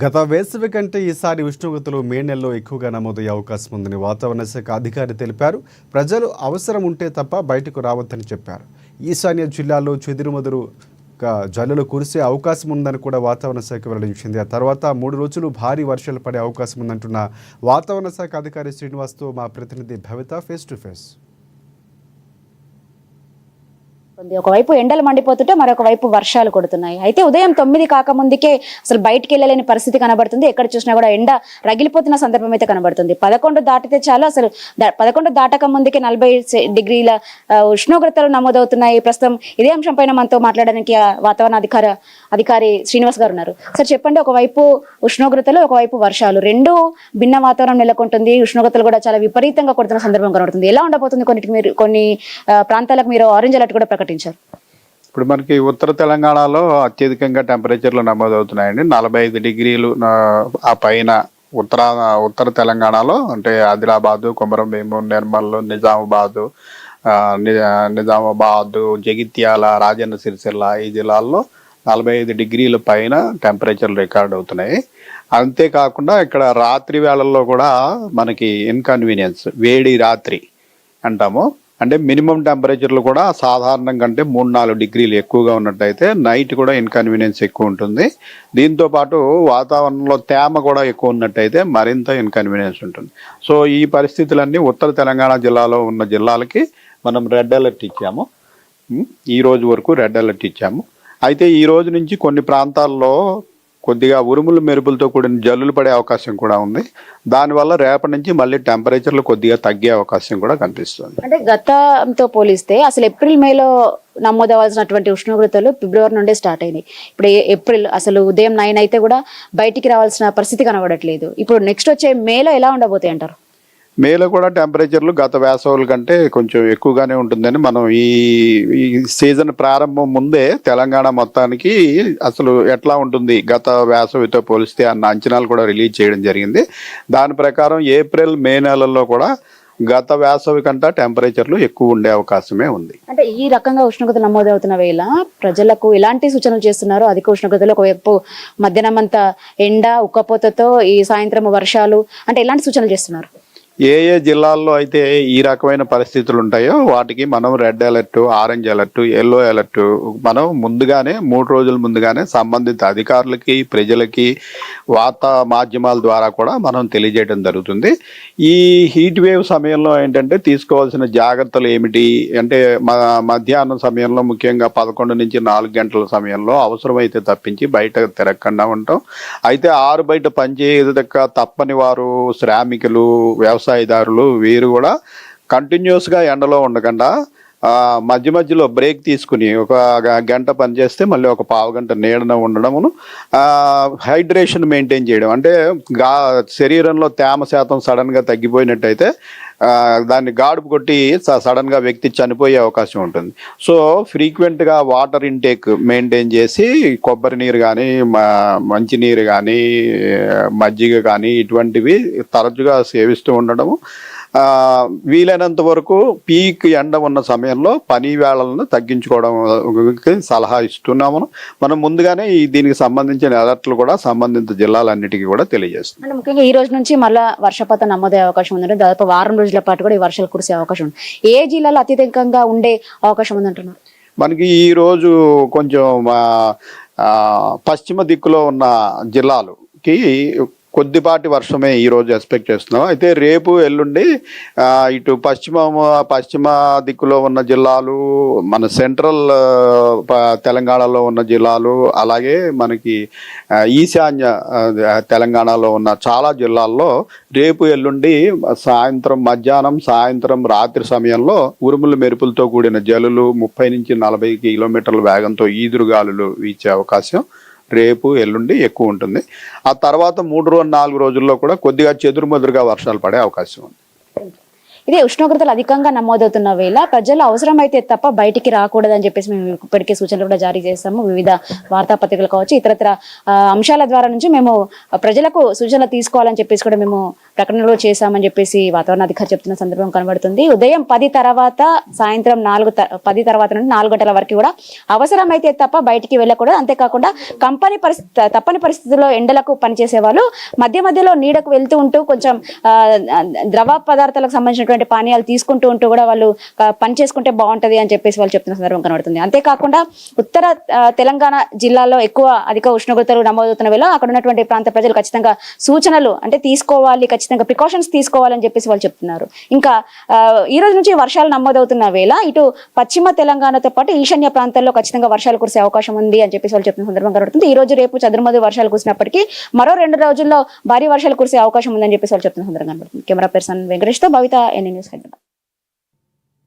గత వేసవి కంటే ఈసారి ఉష్ణోగ్రతలు మే నెలలో ఎక్కువగా నమోదయ్యే అవకాశం ఉందని వాతావరణ శాఖ అధికారి తెలిపారు. ప్రజలు అవసరం ఉంటే తప్ప బయటకు రావద్దని చెప్పారు. ఈశాన్య జిల్లాల్లో చెదురుమదురుగా జల్లులు కురిసే అవకాశం ఉందని కూడా వాతావరణ శాఖ వెల్లడించింది. ఆ తర్వాత 3 రోజులు భారీ వర్షాలు పడే అవకాశం ఉందంటున్న వాతావరణ శాఖ అధికారి శ్రీనివాస్తో మా ప్రతినిధి భవిత ఫేస్ టు ఫేస్. ఒకవైపు ఎండలు మండిపోతుంటే మరొక వైపు వర్షాలు కొడుతున్నాయి. అయితే ఉదయం 9 కాకముందుకే అసలు బయటికి వెళ్ళలేని పరిస్థితి కనబడుతుంది. ఎక్కడ చూసినా కూడా ఎండ రగిలిపోతున్న సందర్భం అయితే కనబడుతుంది. 11 దాటితే చాలు, అసలు 11 దాటక ముందుకే 40 డిగ్రీల ఉష్ణోగ్రతలు నమోదవుతున్నాయి. ప్రస్తుతం ఇదే అంశం పైన మనతో మాట్లాడడానికి వాతావరణ అధికారి శ్రీనివాస్ గారు ఉన్నారు. సార్ చెప్పండి, ఒకవైపు ఉష్ణోగ్రతలు, ఒకవైపు వర్షాలు, రెండు భిన్న వాతావరణం నెలకొంటుంది. ఉష్ణోగ్రతలు కూడా చాలా విపరీతంగా కొడుతున్న సందర్భం కనబడుతుంది. ఎలా ఉండబోతుంది? కొన్ని ప్రాంతాలకు మీరు ఆరెంజ్ అలర్ట్ కూడా ప్రకటించారు. ఇప్పుడు మనకి ఉత్తర తెలంగాణలో అత్యధికంగా టెంపరేచర్లు నమోదవుతున్నాయండి. 45 డిగ్రీలు ఆ పైన ఉత్తర తెలంగాణలో, అంటే ఆదిలాబాదు, కొమరంభీము, నిర్మల్, నిజామాబాద్, జగిత్యాల, రాజన్న సిరిసిల్ల ఈ జిల్లాల్లో 45 డిగ్రీల పైన టెంపరేచర్లు రికార్డ్ అవుతున్నాయి. అంతేకాకుండా ఇక్కడ రాత్రి వేళల్లో కూడా మనకి ఇన్కన్వీనియన్స్, వేడి రాత్రి అంటాము. అంటే మినిమం టెంపరేచర్లు కూడా సాధారణం కంటే 3-4 డిగ్రీలు ఎక్కువగా ఉన్నట్టయితే నైట్ కూడా ఇన్కన్వీనియన్స్ ఎక్కువ ఉంటుంది. దీంతో పాటు వాతావరణంలో తేమ కూడా ఎక్కువ ఉన్నట్టయితే మరింత ఇన్కన్వీనియన్స్ ఉంటుంది. సో ఈ పరిస్థితులన్నీ ఉత్తర తెలంగాణ జిల్లాలో ఉన్న జిల్లాలకి మనం రెడ్ అలర్ట్ ఇచ్చాము. ఈ రోజు వరకు రెడ్ అలర్ట్ ఇచ్చాము. అయితే ఈ రోజు నుంచి కొన్ని ప్రాంతాల్లో కొద్దిగా ఉరుములు మెరుపులతో కూడిన జల్లులు పడే అవకాశం కూడా ఉంది. దానివల్ల రేపటి నుంచి మళ్ళీ టెంపరేచర్లు కొద్దిగా తగ్గే అవకాశం కూడా కనిపిస్తుంది. అంటే గతంతో పోలిస్తే అసలు ఏప్రిల్ మేలో నమోదవలసినటువంటి ఉష్ణోగ్రతలు ఫిబ్రవరి నుండే స్టార్ట్ అయినాయి. ఇప్పుడు ఏప్రిల్ అసలు ఉదయం 9 అయితే కూడా బయటికి రావాల్సిన పరిస్థితి కనబడట్లేదు. ఇప్పుడు నెక్స్ట్ వచ్చే మేలో ఎలా ఉండబోతాయి అంటారు? మేలో కూడా టెంపరేచర్లు గత వేసవుల కంటే కొంచెం ఎక్కువగానే ఉంటుందని మనం ఈ సీజన్ ప్రారంభం ముందే తెలంగాణ మొత్తానికి అసలు ఎట్లా ఉంటుంది గత వేసవితో పోలిస్తే అన్న అంచనాలు కూడా రిలీజ్ చేయడం జరిగింది. దాని ప్రకారం ఏప్రిల్ మే నెలల్లో కూడా గత వేసవి కంటే టెంపరేచర్లు ఎక్కువ ఉండే అవకాశమే ఉంది. అంటే ఈ రకంగా ఉష్ణోగ్రతలు నమోదవుతున్న వేళ ప్రజలకు ఎలాంటి సూచనలు చేస్తున్నారు? అధిక ఉష్ణోగ్రతలు, ఒకవైపు మధ్యాహ్నం అంతా ఎండ ఉక్కపోతతో ఈ సాయంత్రం వర్షాలు, అంటే ఎలాంటి సూచనలు చేస్తున్నారు? ఏ జిల్లాల్లో అయితే ఈ రకమైన పరిస్థితులు ఉంటాయో వాటికి మనం red alert, orange alert, yellow alert మనం ముందుగానే 3 రోజుల ముందుగానే సంబంధిత అధికారులకి, ప్రజలకి వార్తా మాధ్యమాల ద్వారా కూడా మనం తెలియజేయడం జరుగుతుంది. ఈ హీట్ వేవ్ సమయంలో ఏంటంటే తీసుకోవాల్సిన జాగ్రత్తలు ఏమిటి అంటే, మధ్యాహ్నం సమయంలో ముఖ్యంగా 11 నుంచి 4 గంటల సమయంలో అవసరమైతే తప్పించి బయట తిరగకుండా ఉంటాం. అయితే బయట పనిచేయక తప్పని వారు, శ్రామికులు, వ్యవసాయదారులు వీరు కూడా కంటిన్యూస్గా ఎండలో ఉండకుండా మధ్య మధ్యలో బ్రేక్ తీసుకుని ఒక గంట పనిచేస్తే మళ్ళీ ఒక పావు గంట నీడన ఉండడమును, హైడ్రేషన్ మెయింటైన్ చేయడం. అంటే శరీరంలో తేమ శాతం సడన్గా తగ్గిపోయినట్టయితే దాన్ని గాడుపు కొట్టి సడన్గా వ్యక్తి చనిపోయే అవకాశం ఉంటుంది. సో ఫ్రీక్వెంట్గా వాటర్ ఇంటేక్ మెయింటైన్ చేసి కొబ్బరి నీరు కానీ, మంచినీరు కానీ, మజ్జిగ కానీ ఇటువంటివి తరచుగా సేవిస్తూ ఉండడము, వీలైనంత వరకు పీక్ ఎండ ఉన్న సమయంలో పని వేళలను తగ్గించుకోవడం సలహా ఇస్తున్నాము. మనం ముందుగానే దీనికి సంబంధించిన అలర్ట్లు కూడా సంబంధిత జిల్లాలన్నిటికీ కూడా తెలియజేస్తుంది. అంటే ముఖ్యంగా ఈ రోజు నుంచి మళ్ళీ వర్షపాతం నమోదయ్యే అవకాశం ఉందంటే దాదాపు వారం రోజుల పాటు కూడా ఈ వర్షాలు కురిసే అవకాశం ఉంది. ఏ జిల్లాలో అత్యధికంగా ఉండే అవకాశం ఉందంటున్నారు? మనకి ఈ రోజు కొంచెం పశ్చిమ దిక్కులో ఉన్న జిల్లాలకి కొద్దిపాటి వర్షమే ఈ రోజు ఎక్స్పెక్ట్ చేస్తున్నాం. అయితే రేపు ఎల్లుండి ఇటు పశ్చిమ దిక్కులో ఉన్న జిల్లాలు, మన సెంట్రల్ తెలంగాణలో ఉన్న జిల్లాలు, అలాగే మనకి ఈశాన్య తెలంగాణలో ఉన్న చాలా జిల్లాల్లో రేపు ఎల్లుండి మధ్యాహ్నం, సాయంత్రం, రాత్రి సమయంలో ఉరుములు మెరుపులతో కూడిన జల్లులు 30 నుంచి 40 కిలోమీటర్ల వేగంతో ఈదురుగాలులు వీచే అవకాశం రేపు ఎల్లుండి ఎక్కువ ఉంటుంది. ఆ తర్వాత 3-4 రోజుల్లో కూడా కొద్దిగా చెదురుమదురుగా వర్షాలు పడే అవకాశం ఉంది. ఇదే ఉష్ణోగ్రతలు అధికంగా నమోదవుతున్న వేళ ప్రజలు అవసరమైతే తప్ప బయటికి రాకూడదని చెప్పేసి మేము ఇప్పటికే సూచనలు కూడా జారీ చేస్తాము. వివిధ వార్తాపత్రికలు కావచ్చు, ఇతరత్ర అంశాల ద్వారా నుంచి మేము ప్రజలకు సూచనలు తీసుకోవాలని చెప్పేసి కూడా మేము ప్రకటనలో చేశామని చెప్పేసి వాతావరణ అధికారి చెప్తున్న సందర్భం కనబడుతుంది. ఉదయం 10 తర్వాత సాయంత్రం 10 తర్వాత నుండి 4 గంటల వరకు కూడా అవసరమైతే తప్ప బయటికి వెళ్ళకూడదు. అంతేకాకుండా తప్పని పరిస్థితుల్లో ఎండలకు పనిచేసే వాళ్ళు మధ్య మధ్యలో నీడకు వెళ్తూ ఉంటూ కొంచెం ద్రవ పదార్థాలకు సంబంధించినటువంటి పానీయాలు తీసుకుంటూ ఉంటూ కూడా వాళ్ళు పని చేసుకుంటే బాగుంటది అని చెప్పేసి వాళ్ళు చెప్తున్న సందర్భం కనబడుతుంది. అంతేకాకుండా ఉత్తర తెలంగాణ జిల్లాలో ఎక్కువ అధిక ఉష్ణోగ్రతలు నమోదవుతున్న వేళ అక్కడ ఉన్నటువంటి ప్రాంత ప్రజలు ఖచ్చితంగా సూచనలు అంటే తీసుకోవాలి, ఖచ్చితంగా ప్రికాషన్స్ తీసుకోవాలని చెప్పేసి వాళ్ళు చెప్తున్నారు. ఇంకా ఈ రోజు నుంచి వర్షాలు నమోదవుతున్న వేళ ఇటు పశ్చిమ తెలంగాణతో పాటు ఈశాన్య ప్రాంతాల్లో ఖచ్చితంగా వర్షాలు కురిసే అవకాశం ఉంది అని చెప్పేసి వాళ్ళు చెప్తున్న సందర్భం కనబడుతుంది. ఈ రోజు రేపు చదురుమదురు వర్షాలు కురిసినప్పటికీ మరో 2 రోజుల్లో భారీ వర్షాలు కురిసే అవకాశం ఉందని చెప్పేసి వాళ్ళు చెప్తున్న సందర్భం కనబడుతుంది. కెమెరా పర్సన్ వెంకటేష్తో భవిత, ఎన్ఎన్ న్యూస్, హైదరాబాద్.